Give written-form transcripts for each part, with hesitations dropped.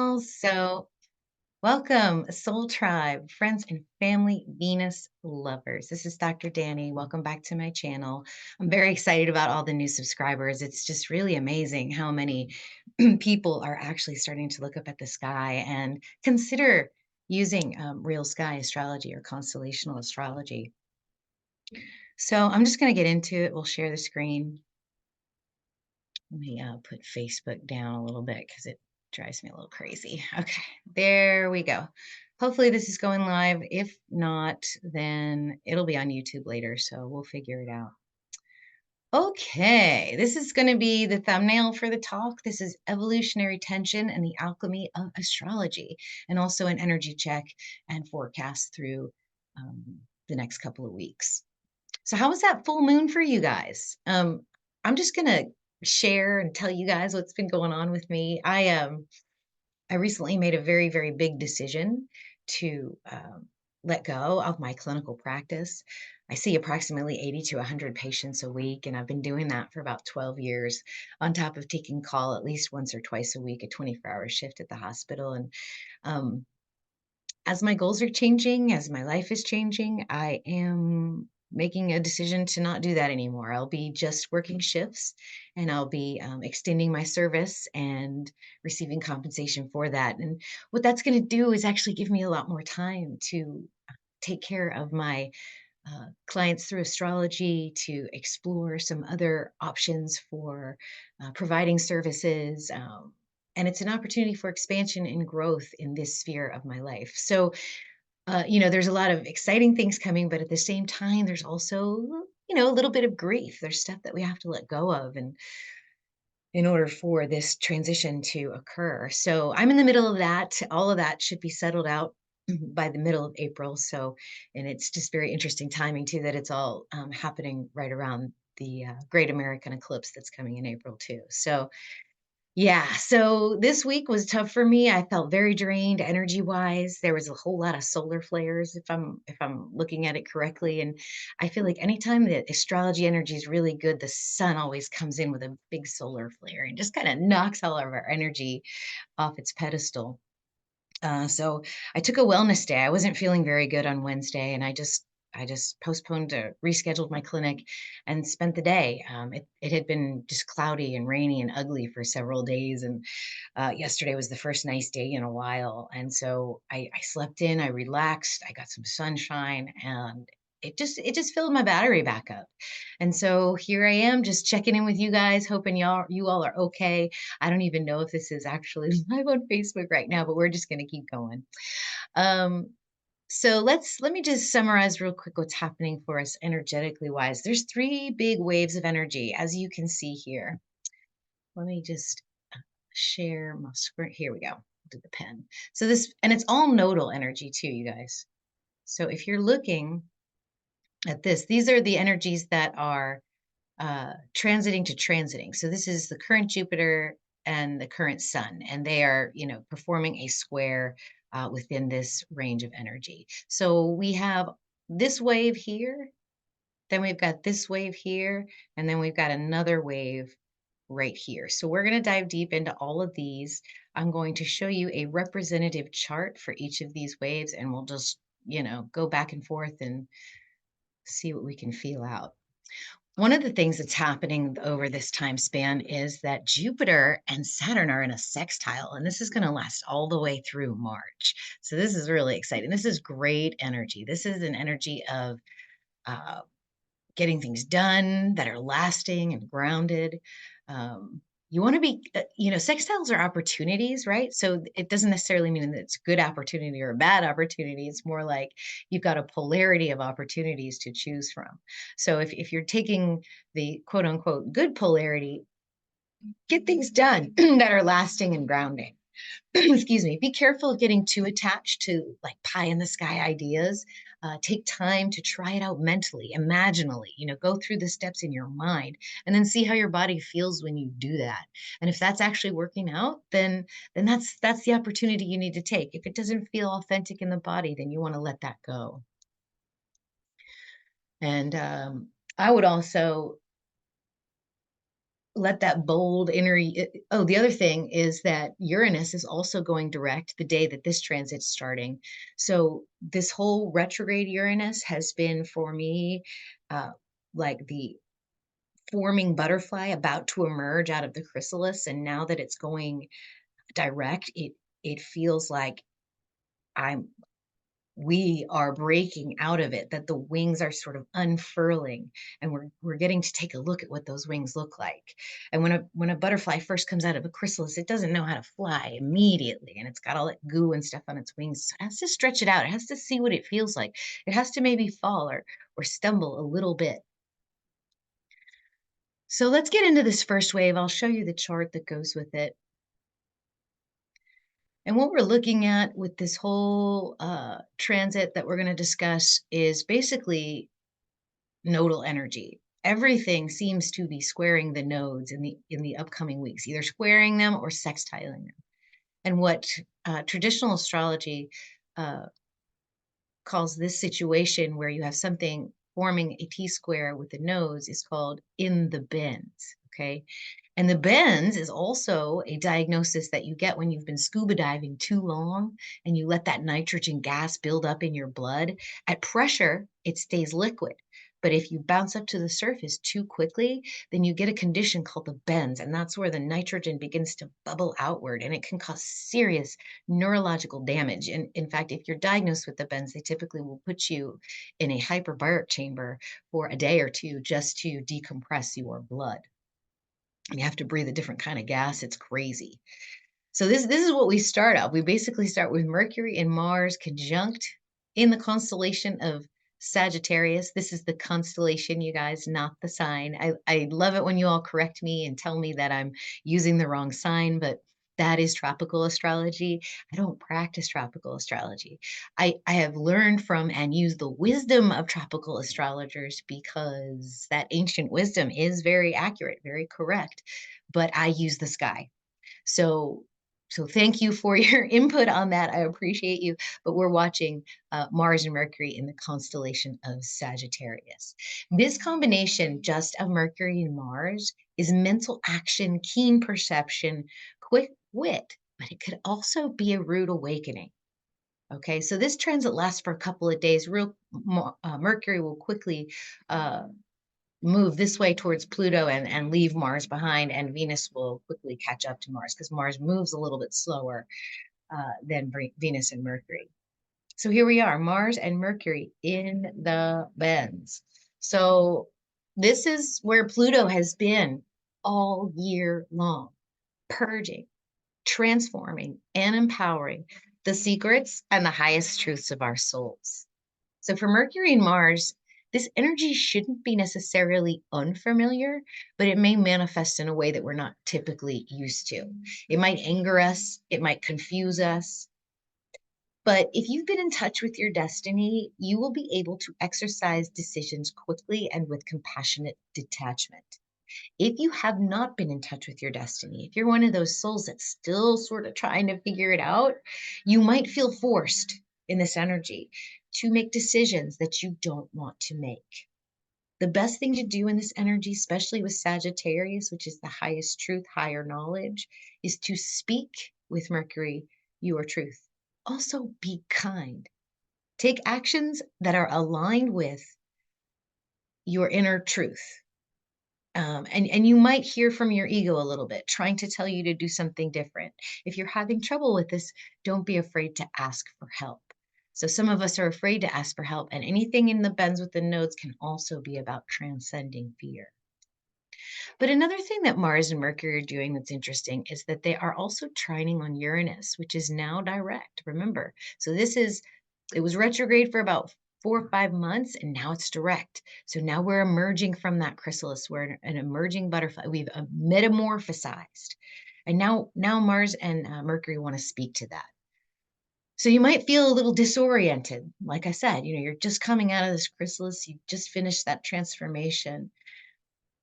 channel. So welcome, Soul Tribe, friends and family, Venus lovers. This is Dr. Danny. Welcome back to my channel. I'm very excited about all the new subscribers. It's just really amazing how many people are actually starting to look up at the sky and consider using real sky astrology or constellational astrology. So I'm just going to get into it. We'll share the screen. Let me put Facebook down a little bit because it drives me a little crazy. Okay, there we go. Hopefully this is going live. If not, then it'll be on YouTube later, so we'll figure it out. Okay, this is going to be the thumbnail for the talk. This is evolutionary tension and the alchemy of astrology, and also an energy check and forecast through the next couple of weeks. So how was that full moon for you guys? I'm just going to share and tell you guys what's been going on with me. I recently made a very, very big decision to let go of my clinical practice. I see approximately 80 to 100 patients a week, and I've been doing that for about 12 years, on top of taking call at least once or twice a week, a 24-hour shift at the hospital. And um, as my goals are changing, as my life is changing, I am making a decision to not do that anymore. I'll be just working shifts, and I'll be extending my service and receiving compensation for that. And what that's going to do is actually give me a lot more time to take care of my clients through astrology, to explore some other options for providing services. And it's an opportunity for expansion and growth in this sphere of my life. So, there's a lot of exciting things coming, but at the same time, there's also, a little bit of grief. There's stuff that we have to let go of, and in order for this transition to occur. So I'm in the middle of that. All of that should be settled out by the middle of April. So, and it's just very interesting timing too, that it's all happening right around the Great American Eclipse that's coming in April too. So yeah, so this week was tough for me. I felt very drained energy-wise. There was a whole lot of solar flares if I'm looking at it correctly. And I feel like anytime that astrology energy is really good, the sun always comes in with a big solar flare and just kind of knocks all of our energy off its pedestal. So I took a wellness day. I wasn't feeling very good on Wednesday, and I just postponed to rescheduled my clinic and spent the day. It had been just cloudy and rainy and ugly for several days, and yesterday was the first nice day in a while. And so I slept in, I relaxed, I got some sunshine, and it just filled my battery back up. And so here I am, just checking in with you guys, hoping you all are okay. I don't even know if this is actually live on Facebook right now, but we're just going to keep going. Um, so let me just summarize real quick what's happening for us energetically wise. There's three big waves of energy, as you can see here. Let me just share my screen. Here we go. Do the pen. So this, and it's all nodal energy too, you guys. So if you're looking at this, these are the energies that are transiting to transiting. So this is the current Jupiter and the current Sun, and they are, performing a square within this range of energy. So we have this wave here, then we've got this wave here, and then we've got another wave right here. So we're going to dive deep into all of these. I'm going to show you a representative chart for each of these waves, and we'll just, go back and forth and see what we can feel out. One of the things that's happening over this time span is that Jupiter and Saturn are in a sextile, and this is going to last all the way through March. So this is really exciting. This is great energy. This is an energy of uh, getting things done that are lasting and grounded. You want to be, sextiles are opportunities, right? So it doesn't necessarily mean that it's a good opportunity or a bad opportunity. It's more like you've got a polarity of opportunities to choose from. So if you're taking the quote unquote good polarity, get things done that are lasting and grounding. Excuse me, be careful of getting too attached to like pie in the sky ideas. Take time to try it out mentally, imaginally, go through the steps in your mind and then see how your body feels when you do that. And if that's actually working out, then that's the opportunity you need to take. If it doesn't feel authentic in the body, then you want to let that go. And I would also let that bold inner. Oh, the other thing is that Uranus is also going direct the day that this transit's starting. So this whole retrograde Uranus has been for me uh, like the forming butterfly about to emerge out of the chrysalis, and now that it's going direct, it feels like I'm we are breaking out of it, that the wings are sort of unfurling, and we're getting to take a look at what those wings look like. And when a butterfly first comes out of a chrysalis, it doesn't know how to fly immediately, and it's got all that goo and stuff on its wings. So it has to stretch it out. It has to see what it feels like. It has to maybe fall or stumble a little bit. So let's get into this first wave. I'll show you the chart that goes with it. And what we're looking at with this whole transit that we're going to discuss is basically nodal energy. Everything seems to be squaring the nodes in the upcoming weeks, either squaring them or sextiling them. And what traditional astrology uh, calls this situation where you have something forming a T-square with the nodes is called in the bends. Okay. And the bends is also a diagnosis that you get when you've been scuba diving too long and you let that nitrogen gas build up in your blood. At pressure, it stays liquid. But if you bounce up to the surface too quickly, then you get a condition called the bends. And that's where the nitrogen begins to bubble outward, and it can cause serious neurological damage. And in fact, if you're diagnosed with the bends, they typically will put you in a hyperbaric chamber for a day or two just to decompress your blood. You have to breathe a different kind of gas. It's crazy. So this is what we start out. We basically start with Mercury and Mars conjunct in the constellation of Sagittarius. This is the constellation, you guys, not the sign. I love it when you all correct me and tell me that I'm using the wrong sign, but that is tropical astrology. I don't practice tropical astrology. I have learned from and used the wisdom of tropical astrologers because that ancient wisdom is very accurate, very correct. But I use the sky. So, so thank you for your input on that. I appreciate you. But we're watching Mars and Mercury in the constellation of Sagittarius. This combination just of Mercury and Mars is mental action, keen perception, quick wit, but it could also be a rude awakening. Okay, so this transit lasts for a couple of days. Mercury will quickly uh, move this way towards Pluto and leave Mars behind, and Venus will quickly catch up to Mars because Mars moves a little bit slower than Venus and Mercury. So here we are, Mars and Mercury in the bends. So this is where Pluto has been all year long, purging, transforming, and empowering the secrets and the highest truths of our souls. So for Mercury and Mars, this energy shouldn't be necessarily unfamiliar, but it may manifest in a way that we're not typically used to. It might anger us, it might confuse us. But if you've been in touch with your destiny, you will be able to exercise decisions quickly and with compassionate detachment. If you have not been in touch with your destiny, if you're one of those souls that's still sort of trying to figure it out, you might feel forced in this energy to make decisions that you don't want to make. The best thing to do in this energy, especially with Sagittarius, which is the highest truth, higher knowledge, is to speak with Mercury your truth. Also, be kind. Take actions that are aligned with your inner truth. And you might hear from your ego a little bit, trying to tell you to do something different. If you're having trouble with this, don't be afraid to ask for help. So some of us are afraid to ask for help, and anything in the bends with the nodes can also be about transcending fear. But another thing that Mars and Mercury are doing that's interesting is that they are also trining on Uranus, which is now direct. Remember, so it was retrograde for about 4 or 5 months, and now it's direct. So now we're emerging from that chrysalis. We're an emerging butterfly. We've metamorphosized, and now Mars and Mercury want to speak to that. So you might feel a little disoriented. Like I said, you're just coming out of this chrysalis. You just finished that transformation.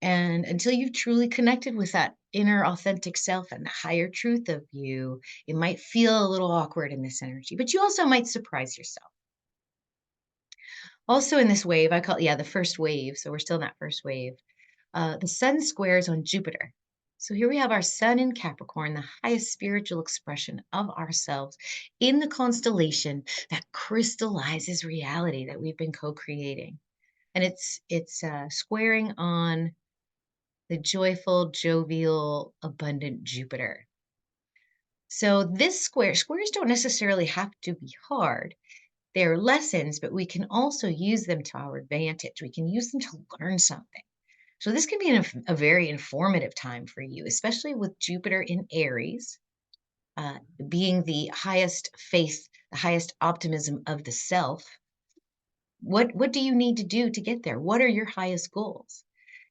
And until you've truly connected with that inner authentic self and the higher truth of you, it might feel a little awkward in this energy, but you also might surprise yourself. Also in this wave, I call it, the first wave. So we're still in that first wave. The sun squares on Jupiter. So here we have our sun in Capricorn, the highest spiritual expression of ourselves in the constellation that crystallizes reality that we've been co-creating. And it's squaring on the joyful, jovial, abundant Jupiter. So this squares don't necessarily have to be hard. They're lessons, but we can also use them to our advantage. We can use them to learn something. So this can be a very informative time for you, especially with Jupiter in Aries, being the highest faith, the highest optimism of the self. What do you need to do to get there? What are your highest goals?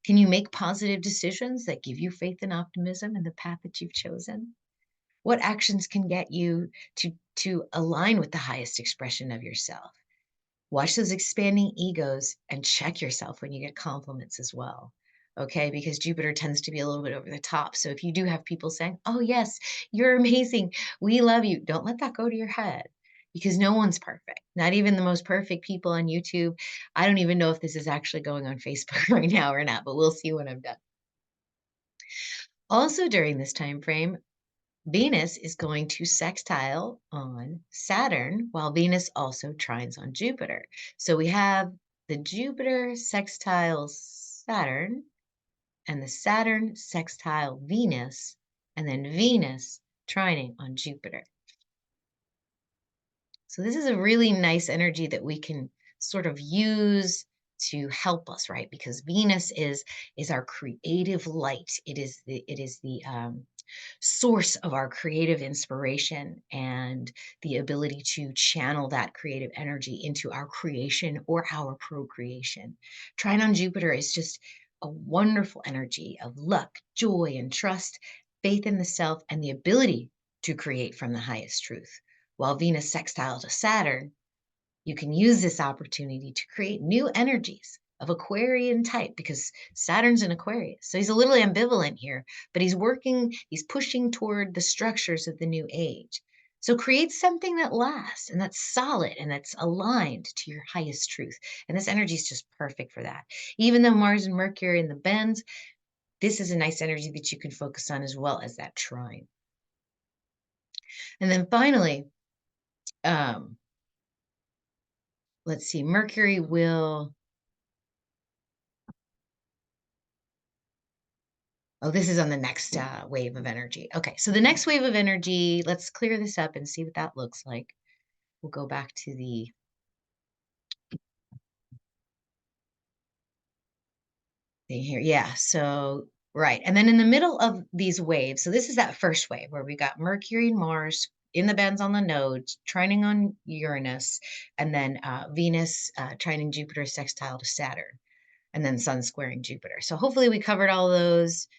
Can you make positive decisions that give you faith and optimism in the path that you've chosen? What actions can get you to align with the highest expression of yourself? Watch those expanding egos and check yourself when you get compliments as well. Okay, because Jupiter tends to be a little bit over the top. So if you do have people saying, "Oh, yes, you're amazing. We love you." Don't let that go to your head because no one's perfect. Not even the most perfect people on YouTube. I don't even know if this is actually going on Facebook right now or not, but we'll see when I'm done. Also during this time frame, Venus is going to sextile on Saturn, while Venus also trines on Jupiter. So we have the Jupiter sextile Saturn and the Saturn sextile Venus, and then Venus trining on Jupiter. So this is a really nice energy that we can sort of use to help us, right? Because Venus is our creative light. It is the source of our creative inspiration and the ability to channel that creative energy into our creation or our procreation. Trine on Jupiter is just a wonderful energy of luck, joy, and trust, faith in the self, and the ability to create from the highest truth. While Venus sextile to Saturn, you can use this opportunity to create new energies of Aquarian type because Saturn's in Aquarius. So he's a little ambivalent here, but he's pushing toward the structures of the new age. So create something that lasts and that's solid and that's aligned to your highest truth. And this energy is just perfect for that. Even though Mars and Mercury in the bends, this is a nice energy that you can focus on as well as that trine. And then finally, let's see, Mercury will, oh, this is on the next wave of energy. Okay, so the next wave of energy, let's clear this up and see what that looks like. We'll go back to the thing here. Yeah, so, right. And then in the middle of these waves, so this is that first wave where we got Mercury and Mars in the bends on the nodes, trining on Uranus, and then Venus trining Jupiter sextile to Saturn, and then Sun squaring Jupiter. So hopefully we covered all those.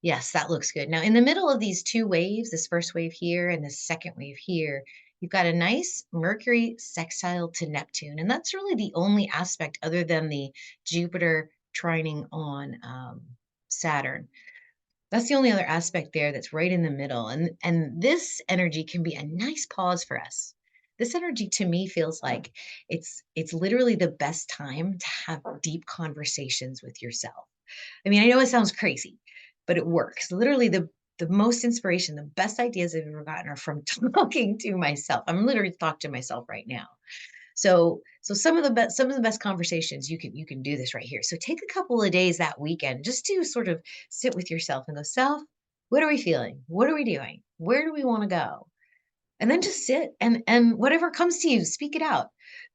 Yes, that looks good. Now, in the middle of these two waves, this first wave here and this second wave here, you've got a nice Mercury sextile to Neptune. And that's really the only aspect other than the Jupiter trining on Saturn. That's the only other aspect there that's right in the middle. And this energy can be a nice pause for us. This energy to me feels like it's literally the best time to have deep conversations with yourself. I mean, I know it sounds crazy, but it works. Literally, the most inspiration, the best ideas I've ever gotten are from talking to myself. I'm literally talking to myself right now. So some of the best conversations you can do this right here. So take a couple of days that weekend just to sort of sit with yourself and go, self, what are we feeling? What are we doing? Where do we want to go? And then just sit and whatever comes to you, speak it out.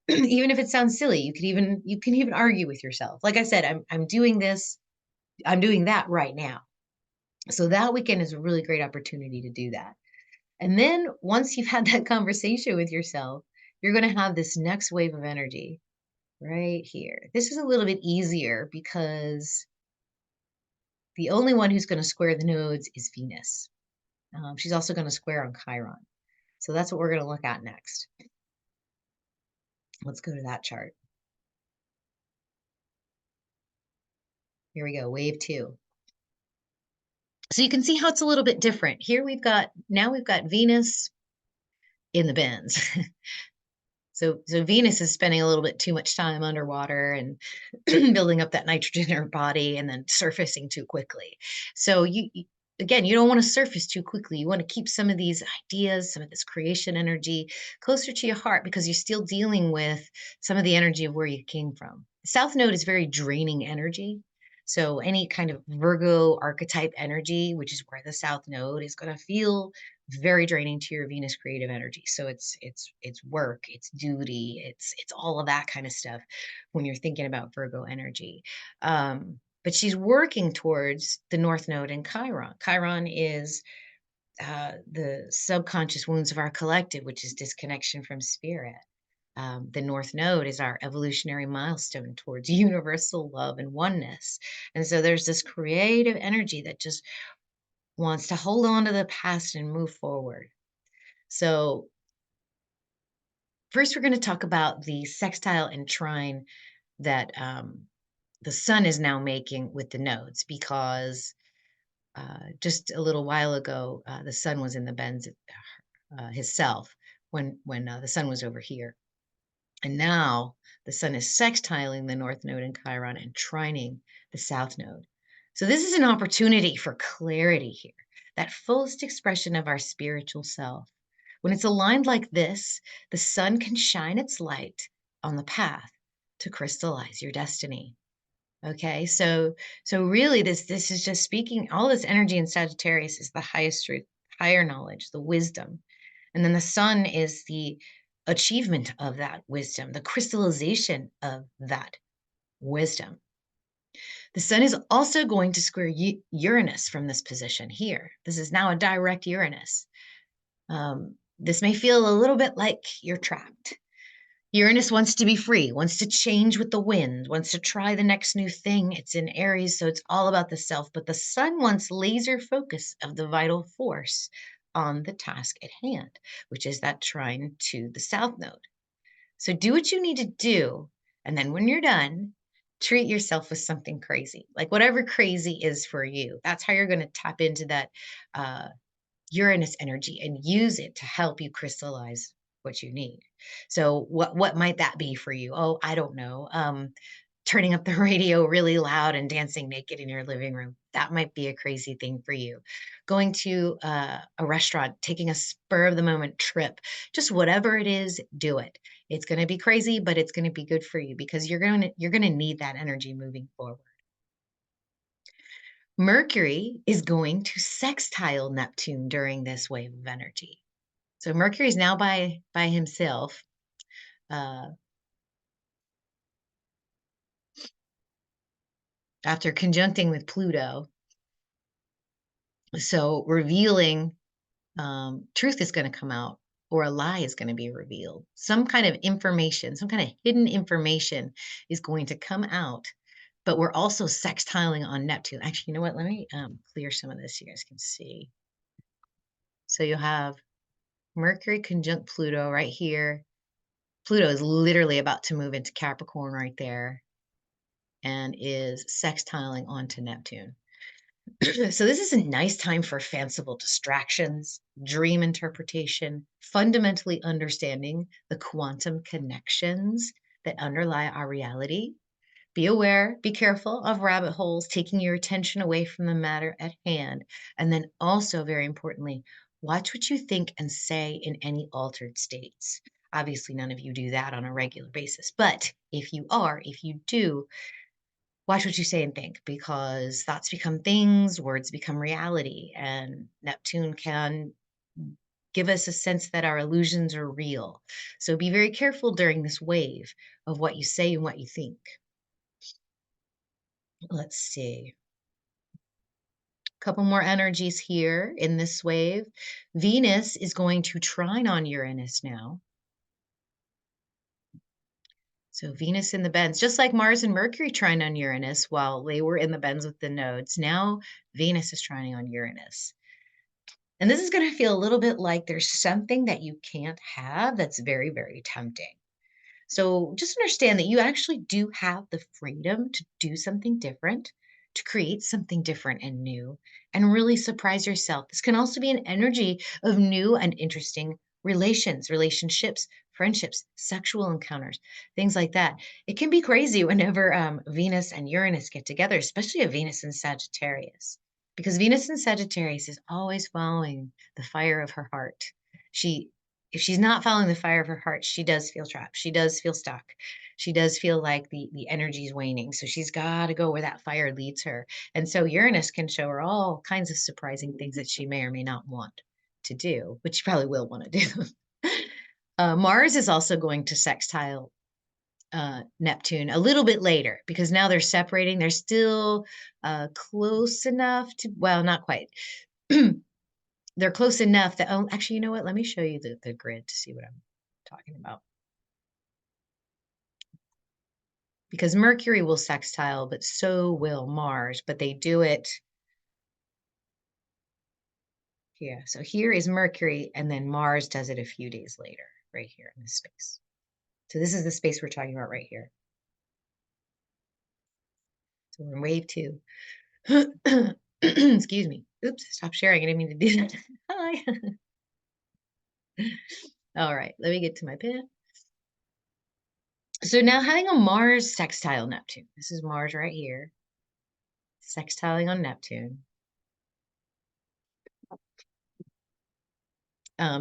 Even if it sounds silly, you can even argue with yourself. Like I said, I'm doing this, I'm doing that right now. So that weekend is a really great opportunity to do that. And then once you've had that conversation with yourself, you're going to have this next wave of energy right here. This is a little bit easier because the only one who's going to square the nodes is Venus. She's also going to square on Chiron. So that's what we're going to look at next. Let's go to that chart. Here we go, wave 2. So you can see how it's a little bit different. Here we've got Venus in the bends. So Venus is spending a little bit too much time underwater and building up that nitrogen in her body and then surfacing too quickly. So again, you don't want to surface too quickly. You want to keep some of these ideas, some of this creation energy closer to your heart because you're still dealing with some of the energy of where you came from. South Node is very draining energy. So any kind of Virgo archetype energy, which is where the South Node is going to feel very draining to your Venus creative energy. So it's work, it's duty, it's all of that kind of stuff when you're thinking about Virgo energy. But she's working towards the North Node in Chiron. Chiron is the subconscious wounds of our collective, which is disconnection from spirit. The North Node is our evolutionary milestone towards universal love and oneness. And so there's this creative energy that just wants to hold on to the past and move forward. So, first, we're going to talk about the sextile and trine that the sun is now making with the nodes because just a little while ago, the sun was in the bends himself when the sun was over here. And now the sun is sextiling the North Node in Chiron and trining the South Node. So this is an opportunity for clarity here, that fullest expression of our spiritual self. When it's aligned like this, the sun can shine its light on the path to crystallize your destiny. Okay, so really this is just speaking, all this energy in Sagittarius is the highest truth, higher knowledge, the wisdom. And then the sun is the achievement of that wisdom, the crystallization of that wisdom. The sun is also going to square Uranus from this position here. This is now a direct Uranus. This may feel a little bit like you're trapped. Uranus wants to be free, wants to change with the wind, wants to try the next new thing. It's in Aries, so it's all about the self. But the sun wants laser focus of the vital force on the task at hand, which is that trine to the South Node. So do what you need to do. And then when you're done, treat yourself with something crazy, like whatever crazy is for you. That's how you're going to tap into that Uranus energy and use it to help you crystallize what you need. So what might that be for you? Oh, I don't know. Turning up the radio really loud and dancing naked in your living room. That might be a crazy thing for you. Going to a restaurant, taking a spur of the moment trip, just whatever it is, do it. It's going to be crazy, but it's going to be good for you because you're going to need that energy moving forward. Mercury is going to sextile Neptune during this wave of energy. So Mercury is now by himself. After conjuncting with Pluto. So revealing truth is going to come out or a lie is going to be revealed. Some kind of information, some kind of hidden information is going to come out, but we're also sextiling on Neptune. Actually, you know what? Let me clear some of this so you guys can see. So you'll have Mercury conjunct Pluto right here. Pluto is literally about to move into Capricorn right there and is sextiling onto Neptune. So this is a nice time for fanciful distractions, dream interpretation, fundamentally understanding the quantum connections that underlie our reality. Be aware, be careful of rabbit holes, taking your attention away from the matter at hand. And then also, very importantly, watch what you think and say in any altered states. Obviously, none of you do that on a regular basis, but if you do, watch what you say and think because thoughts become things, words become reality, and Neptune can give us a sense that our illusions are real. So be very careful during this wave of what you say and what you think. Let's see. A couple more energies here in this wave. Venus is going to trine on Uranus now. So Venus in the bends, just like Mars and Mercury trine on Uranus while they were in the bends with the nodes. Now Venus is trining on Uranus. And this is going to feel a little bit like there's something that you can't have that's very, very tempting. So just understand that you actually do have the freedom to do something different, to create something different and new, and really surprise yourself. This can also be an energy of new and interesting relationships, friendships, sexual encounters, things like that. It can be crazy whenever Venus and Uranus get together, especially a Venus in Sagittarius, because Venus in Sagittarius is always following the fire of her heart. If she's not following the fire of her heart, she does feel trapped. She does feel stuck. She does feel like the energy is waning. So she's got to go where that fire leads her. And so Uranus can show her all kinds of surprising things that she may or may not want to do, which she probably will want to do. Mars is also going to sextile Neptune a little bit later because now they're separating. They're still close enough to, well, not quite. They're close enough that, oh, actually, you know what? Let me show you the grid to see what I'm talking about. Because Mercury will sextile, but so will Mars, but they do it here. So here is Mercury, and then Mars does it a few days later, right here in this space. So this is the space we're talking about right here. So we're in wave 2. Excuse me. Oops, stop sharing. I didn't mean to do that. Hi. All right, let me get to my pen. So now having a Mars sextile Neptune. This is Mars right here. Sextiling on Neptune.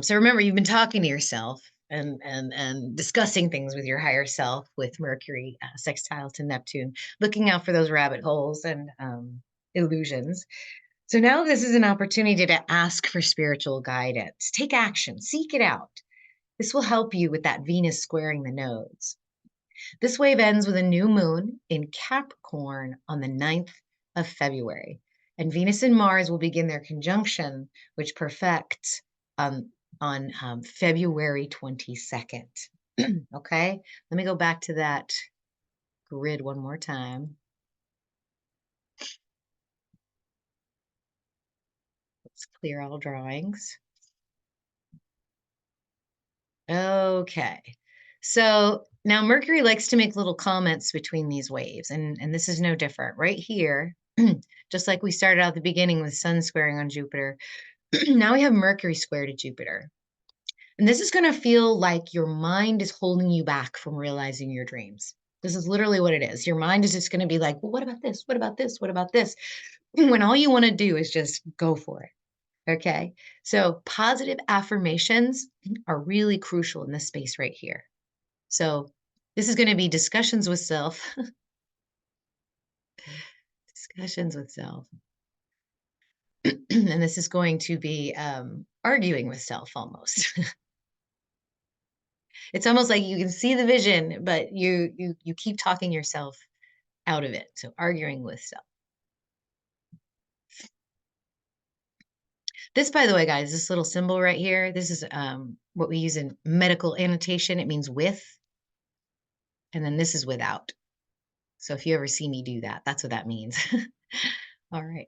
So remember, you've been talking to yourself and discussing things with your higher self with Mercury sextile to Neptune, looking out for those rabbit holes and illusions. So now this is an opportunity to ask for spiritual guidance. Take action, seek it out. This will help you with that Venus squaring the nodes. This wave ends with a new moon in Capricorn on the 9th of February. And Venus and Mars will begin their conjunction, which perfects on February 22nd. Okay, let me go back to that grid one more time. Let's clear all drawings. Okay, so now Mercury likes to make little comments between these waves, and this is no different. Right here, just like we started out at the beginning with Sun squaring on Jupiter, now we have Mercury square to Jupiter. And this is going to feel like your mind is holding you back from realizing your dreams. This is literally what it is. Your mind is just going to be like, well, what about this? What about this? What about this? When all you want to do is just go for it. Okay. So positive affirmations are really crucial in this space right here. So this is going to be discussions with self. Discussions with self. And this is going to be arguing with self almost. It's almost like you can see the vision, but you keep talking yourself out of it. So arguing with self. This, by the way, guys, this little symbol right here, this is what we use in medical annotation. It means with, and then this is without. So if you ever see me do that, that's what that means. All right.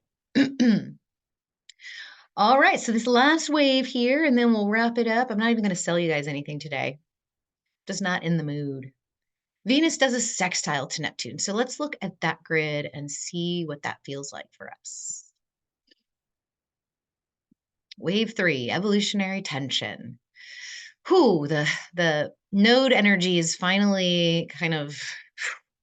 All right, so this last wave here, and then we'll wrap it up. I'm not even going to sell you guys anything today. Just not in the mood. Venus does a sextile to Neptune. So let's look at that grid and see what that feels like for us. Wave 3, evolutionary tension. Whew, the node energy is finally kind of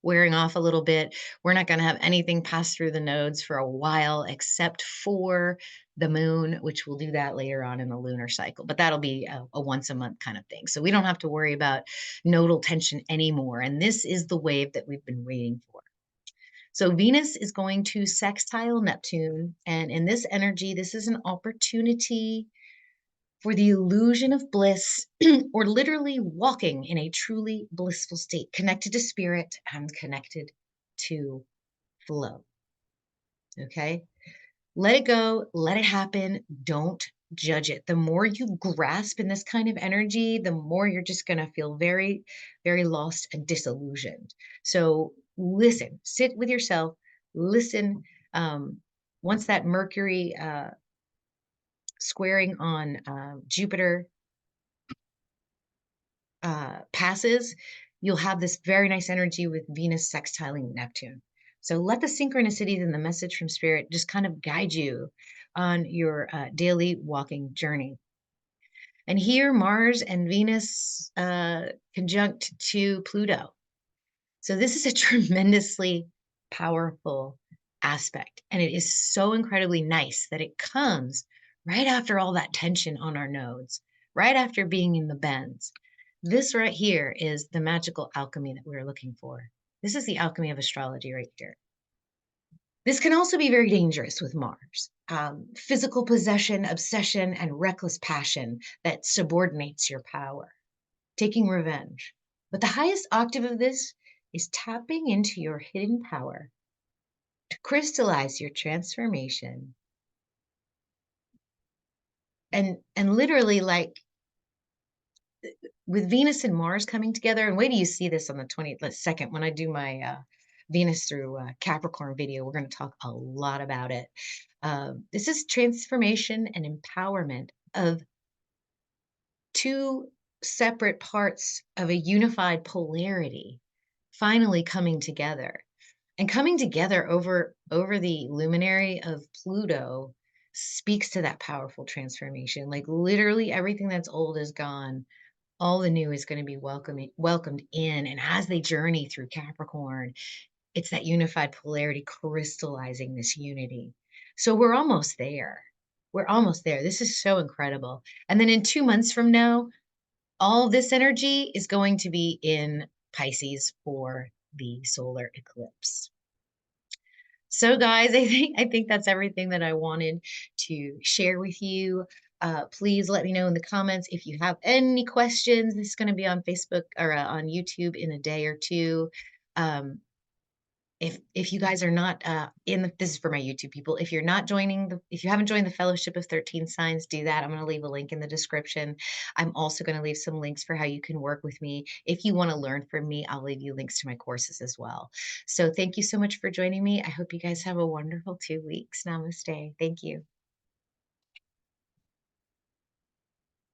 wearing off a little bit. We're not going to have anything pass through the nodes for a while, except for the moon, which we'll do that later on in the lunar cycle. But that'll be a once a month kind of thing. So we don't have to worry about nodal tension anymore. And this is the wave that we've been waiting for. So Venus is going to sextile Neptune. And in this energy, this is an opportunity for the illusion of bliss, or literally walking in a truly blissful state, connected to spirit and connected to flow. Okay? Let it go, let it happen. Don't judge it. The more you grasp in this kind of energy, the more you're just going to feel very, very lost and disillusioned. So listen, sit with yourself, listen. Once that Mercury squaring on Jupiter passes, you'll have this very nice energy with Venus sextiling Neptune. So let the synchronicities and the message from spirit just kind of guide you on your daily walking journey. And here, Mars and Venus conjunct to Pluto. So this is a tremendously powerful aspect. And it is so incredibly nice that it comes right after all that tension on our nodes, right after being in the bends. This right here is the magical alchemy that we're looking for. This is the alchemy of astrology right here. This can also be very dangerous with Mars. Physical possession, obsession, and reckless passion that subordinates your power, taking revenge. But the highest octave of this is tapping into your hidden power to crystallize your transformation. And literally, like with Venus and Mars coming together, and wait till you see this on the 22nd when I do my Venus through Capricorn video. We're going to talk a lot about it. This is transformation and empowerment of two separate parts of a unified polarity finally coming together, and coming together over the luminary of Pluto speaks to that powerful transformation. Like literally everything that's old is gone, all the new is going to be welcomed in. And as they journey through Capricorn, it's that unified polarity crystallizing this unity. So we're almost there. We're almost there. This is so incredible. And then in 2 months from now, all this energy is going to be in Pisces for the solar eclipse. So guys, I think that's everything that I wanted to share with you. Please let me know in the comments if you have any questions. This is going to be on Facebook or on YouTube in a day or two. Um, if you guys are not this is for my YouTube people. If you're not if you haven't joined the Fellowship of 13 Signs, do that. I'm going to leave a link in the description. I'm also going to leave some links for how you can work with me. If you want to learn from me, I'll leave you links to my courses as well. So thank you so much for joining me. I hope you guys have a wonderful 2 weeks. Namaste. Thank you.